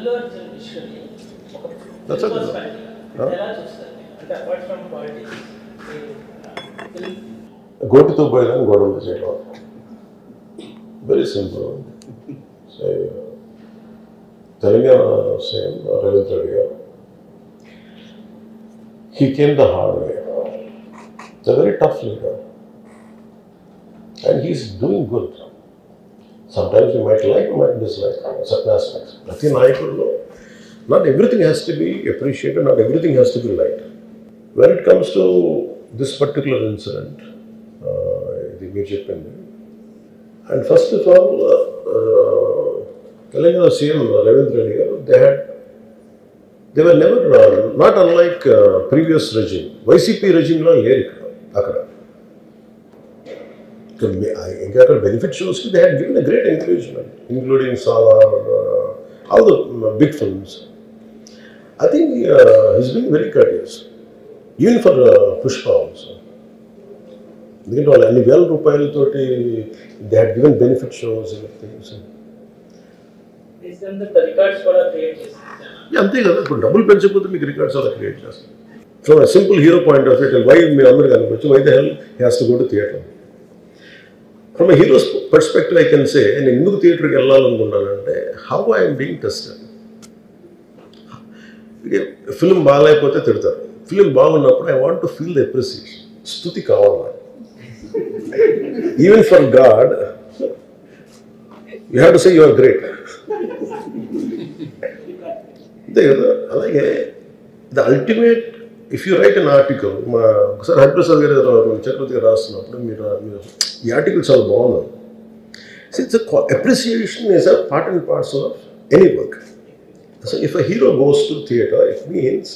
అల్లు అర్జున్ విషయాన్ని ఎలా చూస్తారు అంటే అపార్ట్ ఫ్రమ్ పాలిటిక్స్ గోటితో పోయేదాన్ని గొడవలు చేయడం very simple. Telangana same Revanth Reddy గారు he came the hard way. It's a very tough leader and he's doing good. Sometimes you might like, you might dislike certain aspects. Prati Nayakudlo, not everything has to be appreciated, not everything has to be liked. When it comes to this particular incident, the major pending, and first of all, Telangana CM Ravindra Reddy, they were never, not unlike previous regime. YCP regime lo leru akkada. Benefit shows they had given a great encouragement, including Salar, all the big films. I think he's being very courteous, even for Pushpa also. They had given benefit shows and things. Records కూడా create చేస్తారు. అంతే కదా, ఇప్పుడు డబ్బులు పెంచకపోతే మీకు records అలా create చేస్తారు. From a simple hero point of view, why మీరు అందరూ కనిపించు, why the hell he has to go to theatre? From a hero's perspective, I can say, నేను ఎందుకు థియేటర్కి వెళ్ళాలనుకున్నానంటే, how I am being tested. Film బాగాలేకపోతే తిడతారు, film బాగున్నప్పుడు I want to feel the appreciation. స్తుతి కావాలి. Even for God, you have to say you are great. అలాగే the ultimate, if you write an article, ఒకసారి హరిప్రసాద్ గారు చక్రవర్తి గారు రాస్తున్నప్పుడు మీరు ఈ ఆర్టికల్ చాలా బాగున్నాను. It's appreciation is a part and parts of any work. So if a hero goes to theatre, it means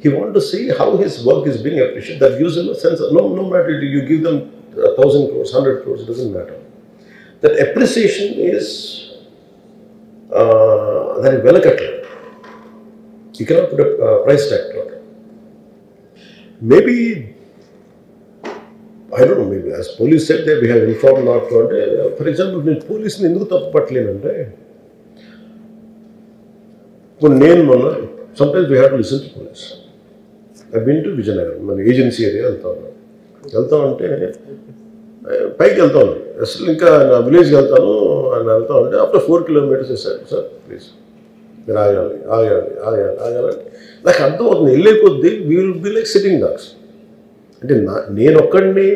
he want to see how his work is being appreciated. That gives him a sense of, no matter you give them 1,000 crores, 100 crores, it doesn't matter. That appreciation is that is velakatla. You cannot put a price tag to it. Maybe, I don't know, maybe as police said that we have informed not to. For example, when police ni enduku tappu pattalendante, sometimes we have to listen to police. I've been to Vijayanagar, my agency area, వెళ్తా ఉంటే పైకి వెళ్తాను, అసలు ఇంకా నా విలేజ్కి వెళ్తాను అని వెళ్తా ఉంటే ఆఫ్టర్ 4 kilometers వేసాడు, సార్ ప్లీజ్ మీరు ఆగాలి ఆగాలి ఆగాలి ఆగాలి. నాకు అర్థం అవుతుంది, వెళ్ళే కొద్దీ we will be like sitting dogs. అంటే నేను ఒక్కడిని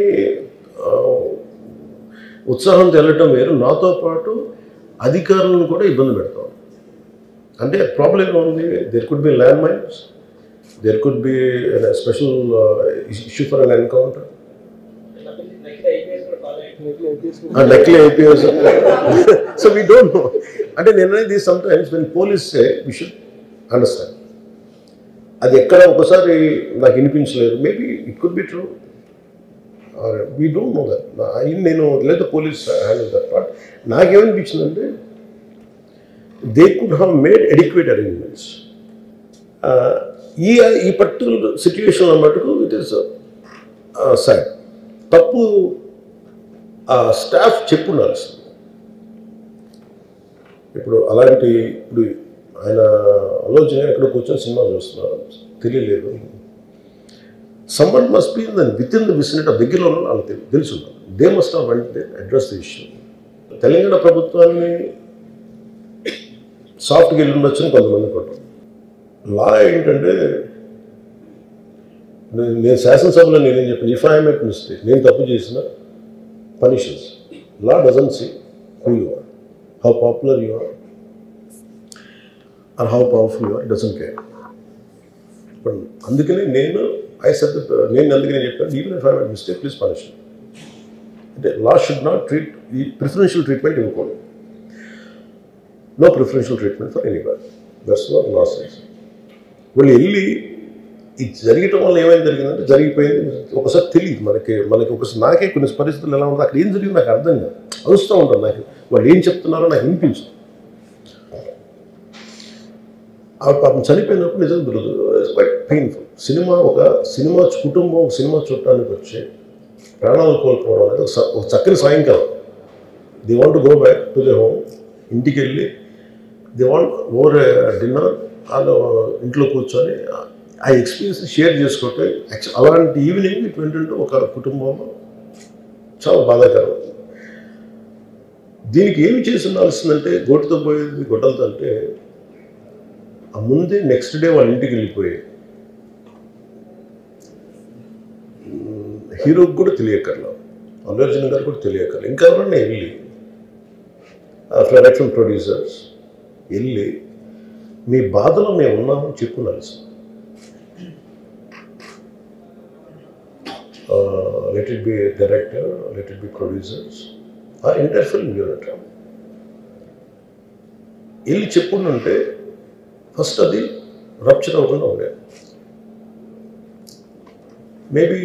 ఉత్సాహంతో వెళ్ళటం వేరు, నాతో పాటు అధికారులను కూడా ఇబ్బంది పెడతాం. అంటే ప్రాబ్లం ఉంది, there could be land mines, there could be a special issue for an encounter. Likely IPS. So we don't know. And then sometimes when police say, we should understand. Adi ekkada okasari naku inipinchaledu, maybe it could be true, or we don't know that. Nenu let the police handle that part. Naku em anipinchindante, they could have made adequate arrangements. ఈ particular సిచ్యువేషన్లో మటుకు it is sad. తప్పు staff చెప్పుండాల్సింది. ఇప్పుడు అలాంటి, ఇప్పుడు ఆయన ఆలోచన ఎక్కడ కూర్చొని సినిమా చూస్తున్నారు తెలియలేదు. Someone must be with in the vicinity, దగ్గరలో ఉన్న వాళ్ళకి తెలుసు, they must have vent address the issue. Telangana ప్రభుత్వాన్ని సాఫ్ట్గా వెళ్ళి ఉండొచ్చని కొంతమంది కొట్టారు. లా ఏంటంటే, నేను శాసనసభలో నేనేం చెప్పాను, ఇఫ్ ఐ మేక్ మిస్టేక్, నేను తప్పు చేసిన punishments. Law doesn't see who you are, how popular you are, or how powerful you are, doesn't care. But అందుకనే నేను అందుకనే చెప్పాను, even if I make mistake please punish. అంటే లా షుడ్ నాట్ ట్రీట్, ఈ preferential treatment ఇవ్వకూడదు. No preferential treatment for anybody. That's what law says. వాళ్ళు వెళ్ళి ఇది జరగటం వల్ల ఏమైనా జరిగిందంటే జరిగిపోయింది. ఒకసారి తెలియదు మనకి ఒకసారి నాకే కొన్ని పరిస్థితులు ఎలా ఉందో, అక్కడ ఏం జరిగింది నాకు అర్థం కాదు, అరుస్తూ ఉంటాను. నాకు వాళ్ళు ఏం చెప్తున్నారో నాకు వినిపించదు. ఆ పాపం చనిపోయినప్పుడు నిజంగా ఇట్స్ క్వైట్ పెయిన్ఫుల్. సినిమా కుటుంబం ఒక సినిమా చూడటానికి వచ్చి ప్రాణాలు కోల్పోవడం అనేది ఒక చక్కని సాయంకాలం. They want to go back to they home. ఇంటికి వెళ్ళి దే వాంట్ ఓవర్ డిన్నర్ వాళ్ళు ఇంట్లో కూర్చొని ఆ ఎక్స్పీరియన్స్ షేర్ చేసుకోవటం. అలాంటి ఈవినింగ్ ఇట్ వెంటంటే ఒక కుటుంబంలో చాలా బాధాకరం. దీనికి ఏమి చేసి ఉండాల్సిందంటే గోటుతో పోయేది గొడ్డలతో అంటే ఆ ముందే నెక్స్ట్ డే వాళ్ళ ఇంటికి వెళ్ళిపోయి హీరోకి కూడా తెలియకర్లా, అల్లు అర్జున్ గారు కూడా తెలియకర్లా, ఇంకా ఎవరన్నా వెళ్ళి డైరెక్షన్ ప్రొడ్యూసర్స్ వెళ్ళి మీ బాధలో మేము ఉన్నామని చెప్పుకోవాలి. Let it be director, let it be producers or entire film unit వెళ్ళి చెప్పుకుంటే ఫస్ట్ అది రప్చర్ అవ్వకుండా ఉండేది. మేబీ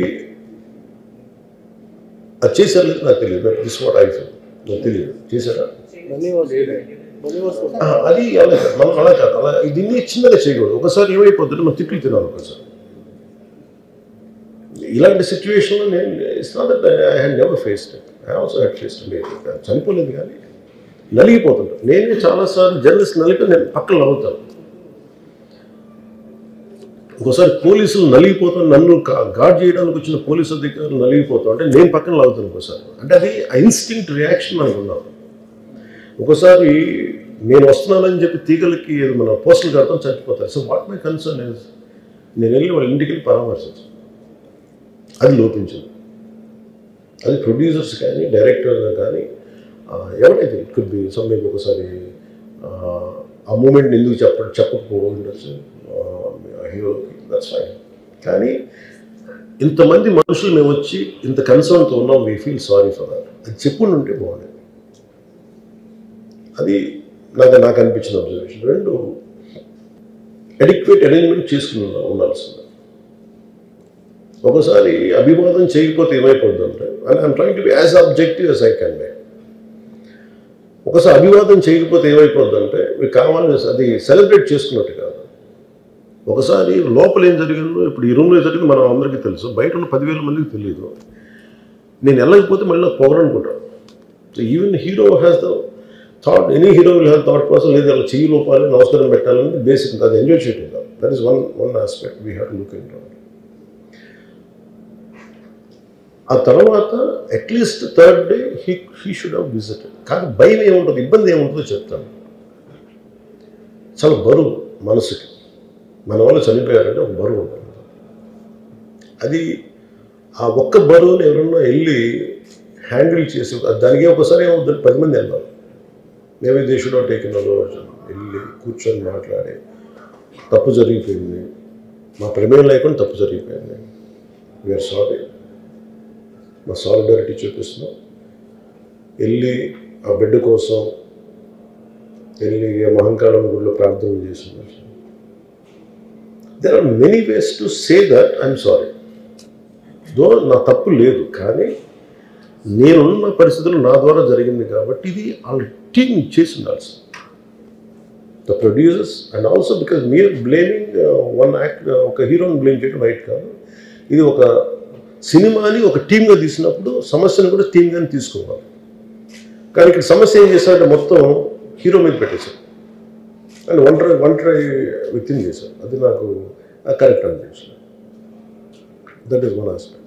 అది చేశారు లేదు నాకు తెలియదు. దిస్ వాట్ ఐ ఫీల్, నాకు తెలియదు చేశారా అది మనం అలా కాదు. అలా దీన్ని చిన్నగా చేయకూడదు. ఒకసారి ఏమైపోతుంటే మనం తిట్లు తినాలి. ఒకసారి ఇలాంటి సిచ్యువేషన్లో నేను it's not that I had never faced it. I also had faced it. చనిపోలేదు కానీ నలిగిపోతుంటాను. నేనే చాలాసార్లు జర్నలిస్ట్ నలిపి నేను పక్కన నవ్వుతాను. ఒకసారి పోలీసులు నలిగిపోతాను, నన్ను గార్డ్ చేయడానికి వచ్చిన పోలీసు అధికారులు నలిగిపోతాం అంటే నేను పక్కన లాగుతాను ఒకసారి. అంటే అది ఇన్స్టింక్ట్ రియాక్షన్ మనకు ఉన్నాం. ఒకసారి నేను వస్తున్నానని చెప్పి తీగలకి మన పోస్టులు కడతాం, చచ్చిపోతారు. So what my concern is నేను వెళ్ళి వాళ్ళ ఇంటికి వెళ్ళి పరామర్శించాను. అది లోపించింది. అది ప్రొడ్యూసర్స్ కానీ డైరెక్టర్ కానీ ఎవరైతే ఇట్ కుడ్ బి సమ్మెకి ఒకసారి ఆ మూమెంట్ని ఎందుకు చెప్పకపోవడం ఉండొచ్చు హీరోకి, దట్స్ ఫైన్. కానీ ఇంతమంది మనుషులు మేము వచ్చి ఇంత కన్సర్న్తో ఉన్నాం, we feel sorry for that. అది చెప్పుకుని ఉంటే బాగుండేది. అది నాకు అనిపించిన అబ్జర్వేషన్. రెండు అడిక్వేట్ అరేంజ్మెంట్ చేసుకుని ఉండాల్సింది. ఒకసారి అభివాదం చేయకపోతే ఏమైపోద్ది అంటే I'm trying to be as objective as I can be. ఒకసారి అభివాదం చేయకపోతే ఏమైపోద్ది అంటే మీకు కావాలని అది సెలబ్రేట్ చేసుకున్నట్టు కాదు. ఒకసారి లోపల ఏం జరిగిందో ఇప్పుడు ఈ రూమ్లో జరిగింది మనం అందరికీ తెలుసు, బయట ఉన్న 10,000 మందికి తెలియదు. నేను వెళ్ళకపోతే మళ్ళీ నాకు పొగరనుకుంటాను. So even hero has the thought, any hero will have thought process. లేదు అలా చెయ్యి లోపాలి, నమస్కారం పెట్టాలని బేసిక్ అది ఎంజాయ్ చేయటం కాదు. That is one aspect we have to look in to. ఆ తర్వాత at least third day he should have visited. కానీ భయం ఏముంటుంది, ఇబ్బంది ఏముంటుందో చెప్తాను. చాలా బరువు మనసుకి, మన వాళ్ళు చనిపోయారంటే ఒక బరువు ఉంటుంది. అది ఆ ఒక్క బరువుని ఎవరన్నా వెళ్ళి హ్యాండిల్ చేసి దానికి ఒకసారి ఏమవుతుంది, 10 మంది వెళ్ళాలి. Maybe they should have taken Allu Arjun. వెళ్ళి కూర్చొని మాట్లాడి తప్పు జరిగిపోయింది, మా ప్రమేయం లేకుండా తప్పు జరిగిపోయింది, వీఆర్ సారీ, మా సాలిడారిటీ చూపిస్తున్నాం. వెళ్ళి ఆ బిడ్డ కోసం వెళ్ళి మహంకాళం గుడిలో ప్రార్థన చేస్తున్నారు. There are many ways to say that I'm sorry. Though నా తప్పు లేదు, కానీ నేనున్న పరిస్థితులు నా ద్వారా జరిగింది కాబట్టి ఇది వాళ్ళ టీమ్ చేసి ఉండాల్సింది. The producers and also because మీరు బ్లేమింగ్ వన్ యాక్ట్, ఒక హీరోని బ్లేమ్ చేయడం రైట్ కాదు. ఇది ఒక సినిమాని ఒక టీమ్గా తీసినప్పుడు సమస్యను కూడా టీమ్గానే తీసుకోవాలి. కానీ ఇక్కడ సమస్య ఏం చేశారంటే మొత్తం హీరో మీద పెట్టేశారు అండ్ ఒంటరి వ్యక్తిని చేశారు. అది నాకు కరెక్ట్ అనిపించింది. That is one aspect.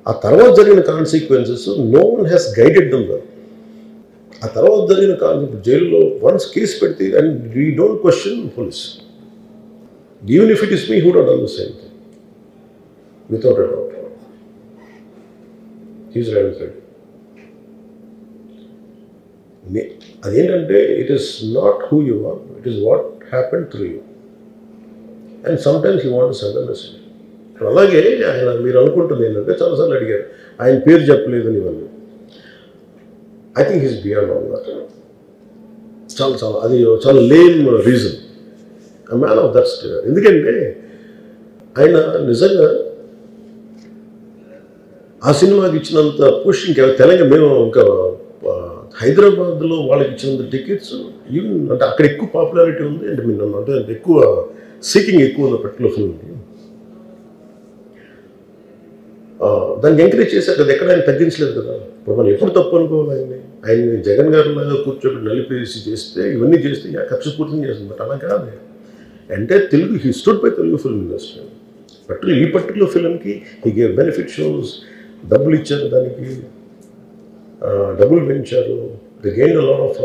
ఆ తర్వాత జరిగిన consequences no one has guided them well. ఆ తర్వాత జరిగిన కాన్సిక్వెన్స్ జైల్లో వన్స్ కేసు పెడితే and we don't question police. Even if it is me who don't done the same thing without a doubt. He's right. అదేంటంటే it is not who you are, it is what happen through you. And sometimes you want to send a message. అలాగే ఆయన మీరు అనుకుంటుంది ఏంటంటే చాలాసార్లు అడిగారు ఆయన పేరు చెప్పలేదని ఇవన్నీ. I think he's beyond all that. చాలా అది చాలా lame reason. A man of that state. ఎందుకంటే ఆయన నిజంగా ఆ సినిమాకి ఇచ్చినంత పుష్ ఇంకా తెలంగాణ మేము ఇంకా హైదరాబాద్లో వాళ్ళకి ఇచ్చినంత టికెట్స్ ఈవెన్ అంటే అక్కడ ఎక్కువ పాపులారిటీ ఉంది. అంటే మీరు అంటే ఎక్కువ సీకింగ్ ఎక్కువ ఉంది పర్టికులర్ ఫిల్మ్కి. దాన్ని ఎంకరేజ్ చేశారు కదా, ఎక్కడ ఆయన తగ్గించలేదు కదా. ఇప్పుడు మనం ఎప్పుడు తప్పు అనుకోవాలి ఆయన్ని జగన్ గారిలాగా కూర్చోబెట్టి నలిపేసి చేస్తే ఇవన్నీ చేస్తే కక్షపూర్తిని చేస్తుంది. బట్ అలా కాదు. అంటే Telugu he stood by Telugu film industry. ఈ పర్టికులర్ ఫిల్మ్కి హీ గేవ్ బెనిఫిట్ షోస్, డబ్బులు ఇచ్చారు, దానికి డబ్బులు పెంచారు. The gain a lot of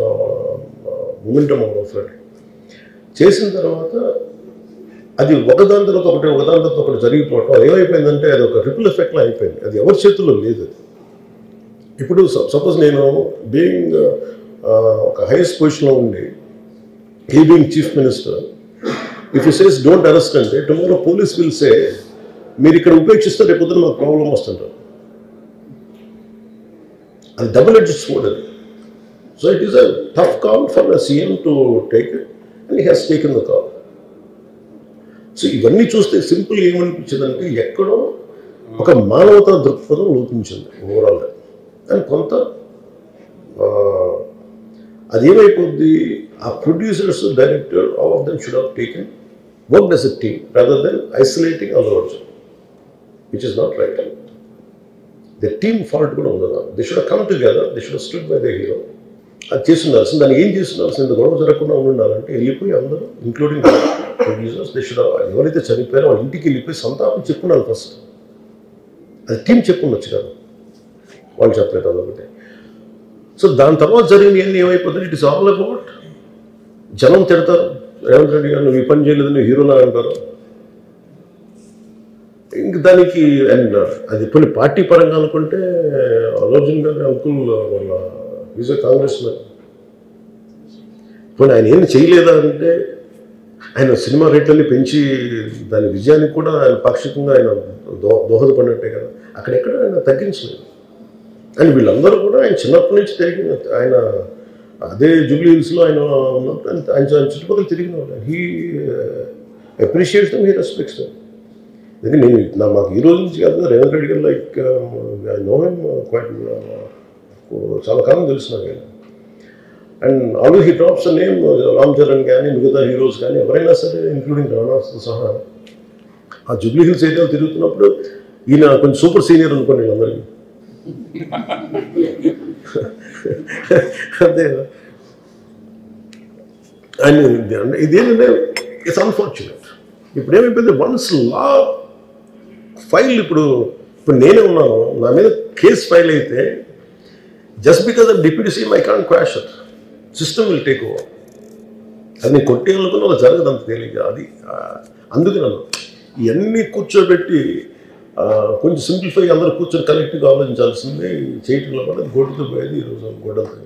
momentum of it. చేసిన తర్వాత అది ఒకదాని తర్వాత ఒకటి జరిగిపోవటం ఏమైపోయిందంటే అది ఒక రిపుల్ ఎఫెక్ట్లో అయిపోయింది. అది ఎవరి చేతుల్లో లేదు. ఇప్పుడు సపోజ్ నేను బీయింగ్ ఒక హైయెస్ట్ పొజిషన్లో ఉండి he being chief minister, if you says don't arrest అంటే టుమారో పోలీస్ విల్ సే మీరు ఇక్కడ ఉపేక్షిస్తే రేపు పొద్దున మాకు ప్రాబ్లం వస్తుంటారు. అది డబుల్ ఎడ్జ్డ్ స్వోర్డ్ అది. So it is a tough call for the CM to take it and he has taken the call. So ఇవన్నీ చూస్తే సింపుల్ ఏమనిపించిందంటే ఎక్కడో ఒక మానవతా దృక్పథం లోపించింది ఓవరాల్గా. అండ్ కొంత అదేమైపోద్ది, ఆ producers, director, all of them should have taken work as a team rather than isolating Allu Arjun, which is not right. The team fault కూడా ఉండదు. They should come together, they should stood by the hero. అది చేస్తుండాల్సింది. దాన్ని ఏం చేస్తుండాల్సింది, గొడవ జరగకుండా ఉండాలంటే వెళ్ళిపోయి అందరూ ఇంక్లూడింగ్ ప్రొడ్యూసర్స్ దే షుడ్, ఎవరైతే చనిపోయారో వాళ్ళ ఇంటికి వెళ్ళిపోయి సంతాపం చెప్పున్నారు ఫస్ట్. అది టీం చెప్పుండొచ్చు కదా, వాళ్ళు చెప్పలేదు అదొకటి. సో దాని తర్వాత జరిగినవన్నీ ఏమైపోతుంది, ఇట్ ఇస్ ఆల్ అబౌట్ జనం తిడతారు, రేవంత్ రెడ్డి గారు నువ్వు ఈ పని చేయలేదని హీరోలా అంటారు. ఇంక దానికి అండ్ అది కొన్ని పార్టీ పరంగా అనుకుంటే అల్లు అర్జున్ గారి అంకుల్ వాళ్ళ ఈజ్ ఏ కాంగ్రెస్ మ్యాన్. పోనీ ఆయన ఏం చేయలేదా అంటే ఆయన సినిమా రేట్లన్నీ పెంచి దాని విజయానికి కూడా ఆయన పాక్షికంగా ఆయన దోహదపడినట్టే కదా. అక్కడెక్కడ ఆయన తగ్గించలేదు. అండ్ వీళ్ళందరూ కూడా ఆయన చిన్నప్పటి నుంచి తిరిగిన, ఆయన అదే జూబ్లీ హిల్స్లో ఆయన ఉన్నప్పుడు ఆయన చుట్టుపక్కల తిరిగిన వాళ్ళు. He appreciates them, he respects them. ఎందుకంటే నేను మాకు ఈ రోజు నుంచి కాదు, రేవంత్ రెడ్డి గారు like I know him quite, చాలా కాలం తెలుసు నాకు ఆయన. And always he drops name Ram Charan కానీ మిగతా హీరోస్ కానీ ఎవరైనా సరే ఇంక్లూడింగ్ రాణాతో సహా ఆ జూబ్లీ హిల్స్ ఏరియాలో తిరుగుతున్నప్పుడు ఈయన కొంచెం సూపర్ సీనియర్ అనుకోండి వీళ్ళందరికీ. అదే అండ్ ఇదేంటంటే ఇట్స్ అన్ఫార్చునేట్. ఇప్పుడు ఏమైపోయింది, వన్స్ లా ఫైల్ ఇప్పుడు నేనే ఉన్నాను, నా మీద కేసు ఫైల్ అయితే just because of deputy CM I can't quash it, system will take over. అది నేను కొట్టేయాలనుకున్న అలా జరగదు అంత తేలిక. అది అందుకే నన్ను ఇవన్నీ కూర్చోబెట్టి కొంచెం సింప్లిఫై అందరూ కూర్చొని కలెక్టివ్గా ఆలోచించాల్సింది చేయటంలో కూడా గొడ్డుతో పోయేది ఈరోజు గొడ్డలతో.